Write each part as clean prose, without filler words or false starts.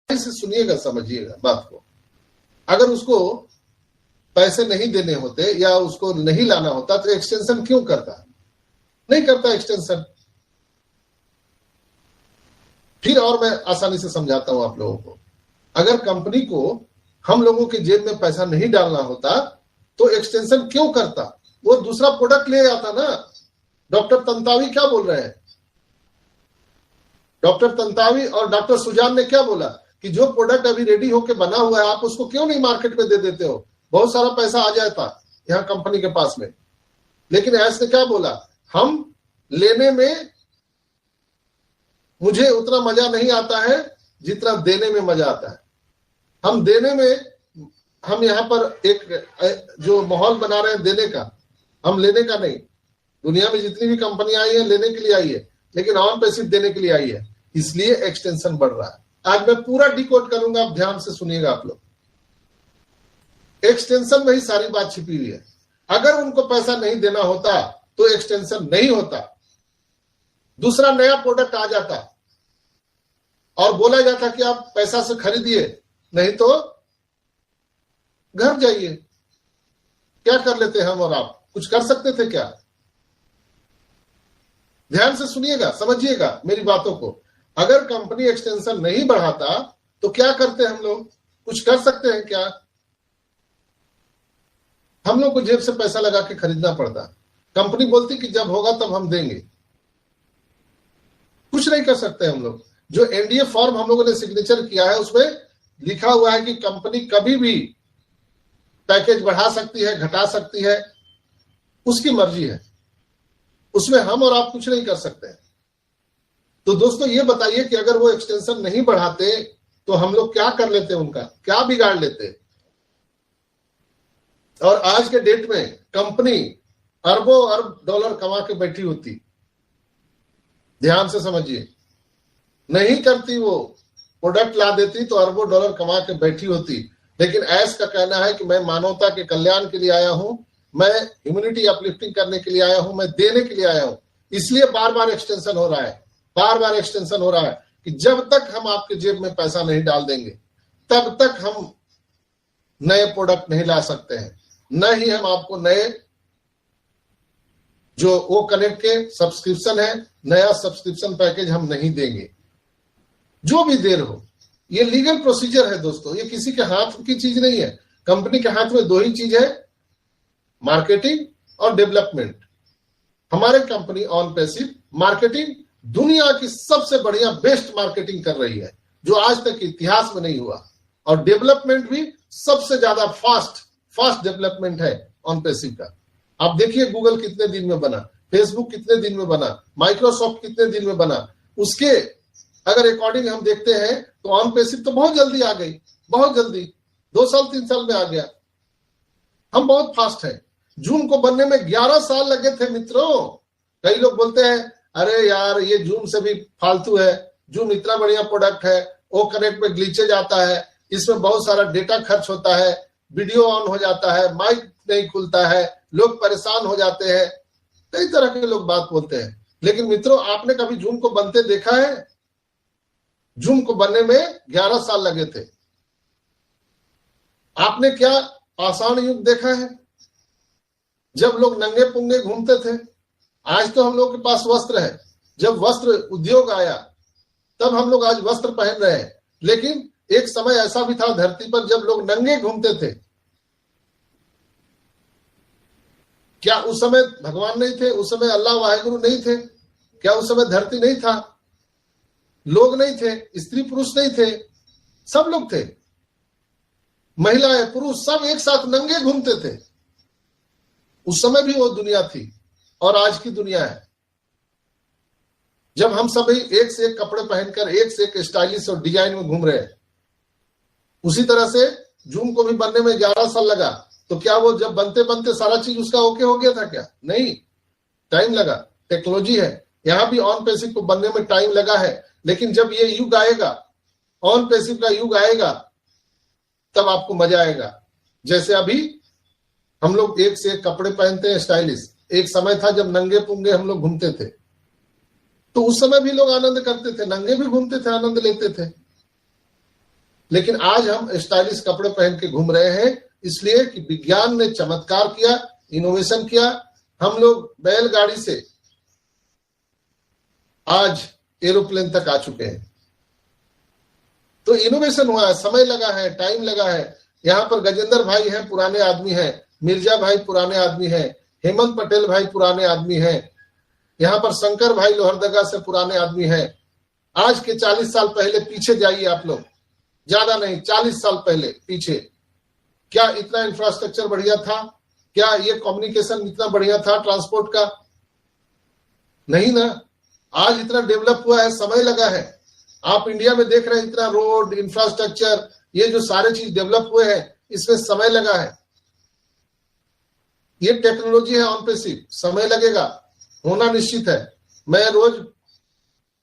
से सुनिएगा, समझिएगा बात को। अगर उसको पैसे नहीं देने होते या उसको नहीं लाना होता तो एक्सटेंशन क्यों करता? नहीं करता एक्सटेंशन। फिर और मैं आसानी से समझाता हूं आप लोगों को। अगर कंपनी को हम लोगों के जेब में पैसा नहीं डालना होता तो एक्सटेंशन क्यों करता? वो दूसरा प्रोडक्ट ले आता ना। डॉक्टर तंतावी क्या बोल रहे हैं? डॉक्टर तंतावी और डॉक्टर सुजान ने क्या बोला कि जो प्रोडक्ट अभी रेडी होके बना हुआ है आप उसको क्यों नहीं मार्केट में दे देते हो? बहुत सारा पैसा आ जाता यहां कंपनी के पास में। लेकिन ऐसे क्या बोला, हम लेने में मुझे उतना मजा नहीं आता है जितना देने में मजा आता है। हम देने में, हम यहाँ पर एक जो माहौल बना रहे हैं देने का, हम लेने का नहीं। दुनिया में जितनी भी कंपनियां आई है लेने के लिए आई है, लेकिन ऑन पैसिव देने के लिए आई है, इसलिए एक्सटेंशन बढ़ रहा है। आज मैं पूरा डिकोड करूंगा, आप ध्यान से सुनिएगा आप लोग। एक्सटेंशन में ही सारी बात छिपी हुई है। अगर उनको पैसा नहीं देना होता तो एक्सटेंशन नहीं होता, दूसरा नया प्रोडक्ट आ जाता और बोला जाता कि आप पैसा से खरीदिए, नहीं तो घर जाइए। क्या कर लेते हम और आप? कुछ कर सकते थे क्या? ध्यान से सुनिएगा, समझिएगा मेरी बातों को। अगर कंपनी एक्सटेंशन नहीं बढ़ाता तो क्या करते हम लोग? कुछ कर सकते हैं क्या? हम लोग को जेब से पैसा लगा के खरीदना पड़ता। कंपनी बोलती कि जब होगा तब हम देंगे। कुछ नहीं कर सकते हम लोग। जो एनडीए फॉर्म हम लोगों ने सिग्नेचर किया है उसमें लिखा हुआ है कि कंपनी कभी भी पैकेज बढ़ा सकती है, घटा सकती है, उसकी मर्जी है, उसमें हम और आप कुछ नहीं कर सकते। तो दोस्तों ये बताइए कि अगर वो एक्सटेंशन नहीं बढ़ाते तो हम लोग क्या कर लेते, उनका क्या बिगाड़ लेते? और आज के डेट में कंपनी अरबों अरब डॉलर कमा के बैठी होती। ध्यान से समझिए, नहीं करती, वो प्रोडक्ट ला देती तो अरबों डॉलर कमा के बैठी होती। लेकिन ऐश का कहना है कि मैं मानवता के कल्याण के लिए आया हूं, मैं ह्यूमैनिटी अपलिफ्टिंग करने के लिए आया हूं, मैं देने के लिए आया हूं। इसलिए बार बार एक्सटेंशन हो रहा है, बार बार एक्सटेंशन हो रहा है कि जब तक हम आपके जेब में पैसा नहीं डाल देंगे तब तक हम नए प्रोडक्ट नहीं ला सकते हैं, न ही हम आपको नए जो वो कनेक्ट के सब्सक्रिप्शन है, नया सब्सक्रिप्शन पैकेज हम नहीं देंगे, जो भी देर हो। ये लीगल प्रोसीजर है दोस्तों, ये किसी के हाथ की चीज नहीं है। कंपनी के हाथ में दो ही चीज है, मार्केटिंग और डेवलपमेंट। हमारे कंपनी ऑन पैसिव मार्केटिंग दुनिया की सबसे बढ़िया बेस्ट मार्केटिंग कर रही है, जो आज तक इतिहास में नहीं हुआ। और डेवलपमेंट भी सबसे ज्यादा फास्ट डेवलपमेंट है ऑन पैसिव का। आप देखिए गूगल कितने दिन में बना, फेसबुक कितने दिन में बना, माइक्रोसॉफ्ट कितने दिन में बना। उसके अगर अकॉर्डिंग हम देखते हैं तो ऑन पैसिव तो बहुत जल्दी आ गई, बहुत जल्दी 2 साल 3 साल में आ गया। हम बहुत फास्ट हैं। जूम को बनने में 11 साल लगे थे मित्रों। कई लोग बोलते हैं अरे यार ये जूम से भी फालतू है, जूम इतना बढ़िया प्रोडक्ट है, वो कनेक्ट में ग्लिचेज आता है, इसमें बहुत सारा डेटा खर्च होता है, वीडियो ऑन हो जाता है, माइक नहीं खुलता है, लोग परेशान हो जाते हैं। कई तरह के लोग बात बोलते हैं। लेकिन मित्रों, आपने कभी जूम को बनते देखा है? जूम को बनने में 11 साल लगे थे। आपने क्या आसान युग देखा है जब लोग नंगे पुंगे घूमते थे? आज तो हम लोग के पास वस्त्र है। जब वस्त्र उद्योग आया तब हम लोग आज वस्त्र पहन रहे हैं। लेकिन एक समय ऐसा भी था धरती पर जब लोग नंगे घूमते थे। क्या उस समय भगवान नहीं थे? उस समय अल्लाह वाहिगुरु नहीं थे? क्या उस समय धरती नहीं था? लोग नहीं थे? स्त्री पुरुष नहीं थे? सब लोग थे। महिलाएं पुरुष सब एक साथ नंगे घूमते थे। उस समय भी वो दुनिया थी और आज की दुनिया है। जब हम सभी एक से एक कपड़े पहनकर एक से एक स्टाइलिश और डिजाइन में घूम रहे हैं, उसी तरह से जूम को भी बनने में 11 साल लगा। तो क्या वो जब बनते बनते सारा चीज उसका ओके हो गया था क्या? नहीं, टाइम लगा। टेक्नोलॉजी है। यहां भी ऑन पैसिव को बनने में टाइम लगा है। लेकिन जब ये युग आएगा, ऑन पैसिव का युग आएगा, तब आपको मजा आएगा। जैसे अभी हम लोग एक से एक कपड़े पहनते हैं स्टाइलिश। एक समय था जब नंगे पुंगे हम लोग घूमते थे, तो उस समय भी लोग आनंद करते थे, नंगे भी घूमते थे, आनंद लेते थे। लेकिन आज हम स्टाइलिश कपड़े पहन के घूम रहे हैं, इसलिए कि विज्ञान ने चमत्कार किया, इनोवेशन किया। हम लोग बैलगाड़ी से आज एरोप्लेन तक आ चुके हैं। तो इनोवेशन हुआ है, समय लगा है, टाइम लगा है। यहाँ पर गजेंद्र भाई हैं, पुराने आदमी हैं, मिर्जा भाई पुराने आदमी हैं, हेमंत पटेल भाई पुराने आदमी हैं, यहाँ पर शंकर भाई लोहरदगा से पुराने आदमी हैं। आज के 40 साल पहले पीछे जाइए आप लोग, ज्यादा नहीं, 40 साल पहले पीछे, क्या इतना इंफ्रास्ट्रक्चर बढ़िया था? क्या ये कम्युनिकेशन इतना बढ़िया था ट्रांसपोर्ट का? नहीं ना। आज इतना डेवलप हुआ है, समय लगा है। आप इंडिया में देख रहे हैं इतना रोड, इंफ्रास्ट्रक्चर, ये जो सारे चीज डेवलप हुए हैं, इसमें समय लगा है। ये टेक्नोलॉजी है ऑन पेसिव, समय लगेगा, होना निश्चित है। मैं रोज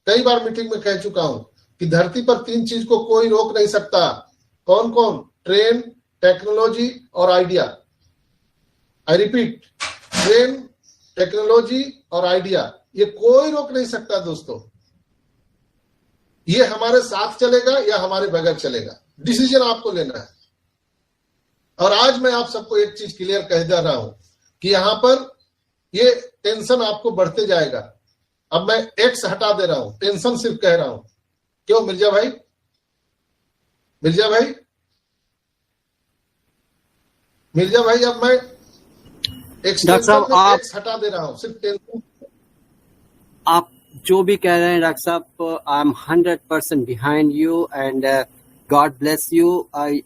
कई बार मीटिंग में कह चुका हूं कि धरती पर 3 चीज को कोई रोक नहीं सकता। कौन कौन? ट्रेन, टेक्नोलॉजी और idea. I repeat, train, technology और आइडिया, ये कोई रोक नहीं सकता दोस्तों। ये हमारे साथ चलेगा या हमारे बगैर चलेगा, डिसीजन आपको लेना है। और आज मैं आप सबको एक चीज क्लियर कह दे रहा हूं कि यहां पर ये टेंशन आपको बढ़ते जाएगा। अब मैं एक्स हटा दे रहा हूं, टेंशन सिर्फ कह रहा हूं। क्यों मिर्जा भाई? मिर्जा भाई, मिर्जा भाई, अब मैं एक्सटेंशन में एक्स हटा दे रहा हूं, सिर्फ टेंशन। आप जो भी कह रहे हैं डॉक्टर साहब, I am 100% behind you and God bless you. I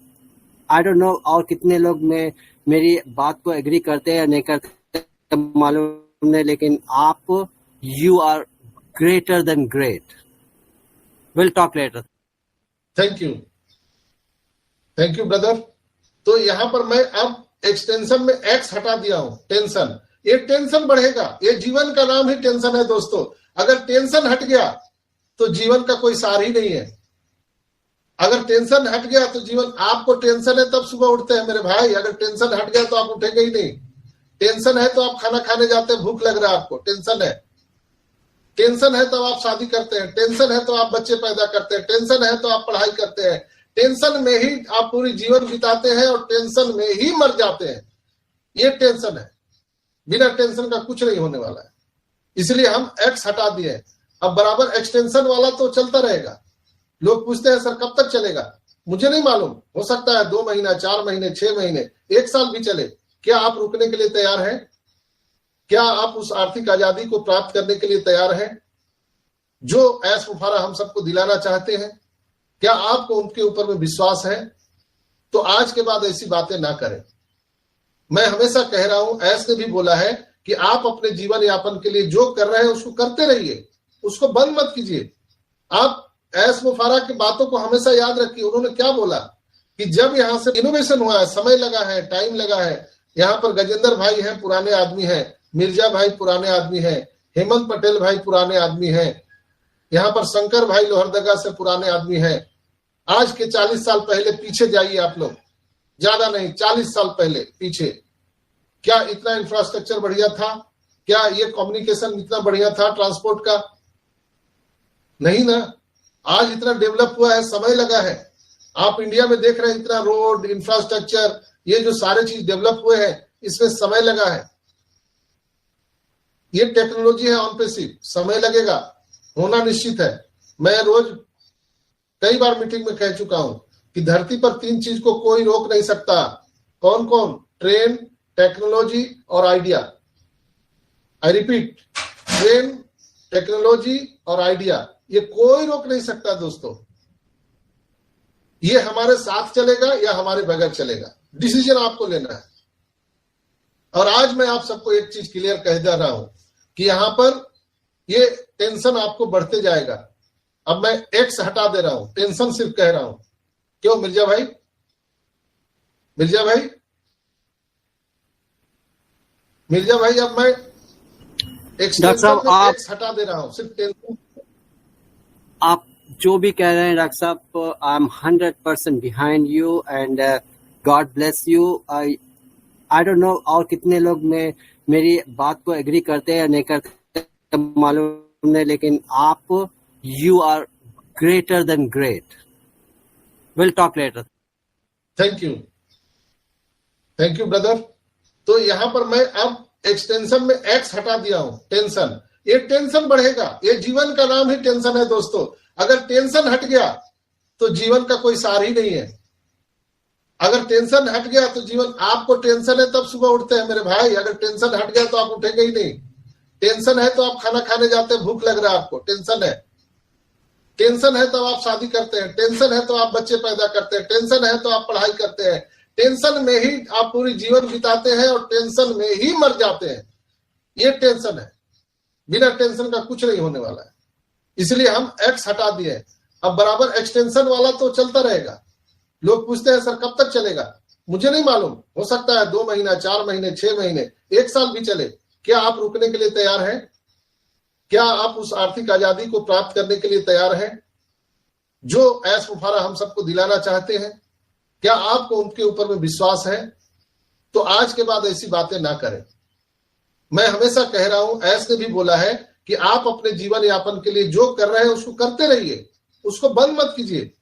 don't know और कितने लोग में मेरी बात को एग्री करते हैं या नहीं करते मालूम नहीं, लेकिन आप you are greater than great. Will talk later. Thank you brother. तो यहां पर मैं अब एक्सटेंशन में एक्स हटा दिया हूं, टेंशन। ये टेंशन बढ़ेगा, ये जीवन का नाम ही टेंशन है दोस्तों। अगर टेंशन हट गया तो जीवन का कोई सार ही नहीं है। अगर टेंशन हट गया तो जीवन, आपको टेंशन है तब सुबह उठते हैं मेरे भाई, अगर टेंशन हट गया तो आप उठेंगे ही नहीं। टेंशन है तो आप खाना खाने जाते हैं, भूख लग रहा है आपको, टेंशन है। टेंशन है तो आप शादी करते हैं, टेंशन है तो आप बच्चे पैदा करते हैं, टेंशन है तो आप पढ़ाई करते हैं, टेंशन में ही आप पूरी जीवन बिताते हैं और टेंशन में ही मर जाते हैं। ये टेंशन है, बिना टेंशन का कुछ नहीं होने वाला है। इसलिए हम एक्स हटा दिए। अब बराबर एक्सटेंशन वाला तो चलता रहेगा। लोग पूछते हैं सर कब तक चलेगा? मुझे नहीं मालूम, हो सकता है 2 महीना, 4 महीने, 6 महीने, 1 साल भी चले। क्या आप रुकने के लिए तैयार हैं? क्या आप उस आर्थिक आजादी को प्राप्त करने के लिए तैयार हैं जो ऐश मुफारा हम सबको दिलाना चाहते हैं? क्या आपको उनके ऊपर में विश्वास है? तो आज के बाद ऐसी बातें ना करें। मैं हमेशा कह रहा हूं, ऐश ने भी बोला है कि आप अपने जीवन यापन के लिए जो कर रहे हैं उसको करते रहिए, उसको बंद मत कीजिए। आप ऐश मुफारा की बातों को हमेशा याद रखिए। उन्होंने क्या बोला कि जब यहां से इनोवेशन हुआ है, समय लगा है, टाइम लगा है। यहाँ पर गजेंद्र भाई हैं, पुराने आदमी हैं, मिर्जा भाई पुराने आदमी हैं, हेमंत पटेल भाई पुराने आदमी हैं, यहाँ पर शंकर भाई लोहरदगा से पुराने आदमी हैं। आज के 40 साल पहले पीछे जाइए आप लोग, ज्यादा नहीं, 40 साल पहले पीछे, क्या इतना इंफ्रास्ट्रक्चर बढ़िया था? क्या ये कम्युनिकेशन इतना बढ़िया था ट्रांसपोर्ट का? नहीं ना। आज इतना डेवलप हुआ है, समय लगा है। आप इंडिया में देख रहे हैं इतना रोड, इंफ्रास्ट्रक्चर, ये जो सारे चीज डेवलप हुए हैं, इसमें समय लगा है। ये टेक्नोलॉजी है ऑन पेसिव, समय लगेगा, होना निश्चित है। मैं रोज कई बार मीटिंग में कह चुका हूं कि धरती पर 3 चीज को कोई रोक नहीं सकता। कौन कौन? ट्रेन, टेक्नोलॉजी और idea. I repeat, train, technology और आइडिया, ये कोई रोक नहीं सकता दोस्तों। ये हमारे साथ चलेगा या हमारे बगैर चलेगा, डिसीजन आपको लेना है। और आज मैं आप सबको एक चीज क्लियर कह दे रहा हूं कि यहां पर ये टेंशन आपको बढ़ते जाएगा। अब मैं एक्स हटा दे रहा हूं, टेंशन सिर्फ कह रहा हूं। क्यों मिर्जा भाई? मिर्जा भाई, मिर्जा भाई, अब मैं एक्सटेंशन में एक्स हटा दे रहा हूं, सिर्फ टेंशन। आप जो भी कह रहे हैं डॉक्टर साहब, I am 100% behind you and God bless you. I don't know और कितने लोग में मेरी बात को एग्री करते हैं या नहीं करते मालूम नहीं, लेकिन आप you are greater than great. We'll talk later. Thank you brother. तो यहां पर मैं अब एक्सटेंशन में एक्स हटा दिया हूं, टेंशन। ये टेंशन बढ़ेगा, ये जीवन का नाम ही टेंशन है दोस्तों। अगर टेंशन हट गया तो जीवन का कोई सार ही नहीं है। अगर टेंशन हट गया तो जीवन, आपको टेंशन है तब सुबह उठते हैं मेरे भाई, अगर टेंशन हट गया तो आप उठेंगे ही नहीं। टेंशन है तो आप खाना खाने जाते हैं, भूख लग रहा है आपको, टेंशन है। टेंशन है तो आप शादी करते हैं, टेंशन है तो आप बच्चे पैदा करते हैं, टेंशन है तो आप पढ़ाई करते हैं, टेंशन में ही आप पूरी जीवन बिताते हैं और टेंशन में ही मर जाते हैं। ये टेंशन है, बिना टेंशन का कुछ नहीं होने वाला है। इसलिए हम एक्स हटा दिए। अब बराबर एक्सटेंशन वाला तो चलता रहेगा। लोग पूछते हैं सर कब तक चलेगा? मुझे नहीं मालूम, हो सकता है 2 महीना, 4 महीने, 6 महीने, 1 साल भी चले। क्या आप रुकने के लिए तैयार हैं? क्या आप उस आर्थिक आजादी को प्राप्त करने के लिए तैयार हैं जो ऐश मुफारा हम सबको दिलाना चाहते हैं? क्या आपको उनके ऊपर में विश्वास है? तो आज के बाद ऐसी बातें ना करें। मैं हमेशा कह रहा हूं, ऐश ने भी बोला है कि आप अपने जीवन यापन के लिए जो कर रहे हैं उसको करते रहिए, उसको बंद मत कीजिए।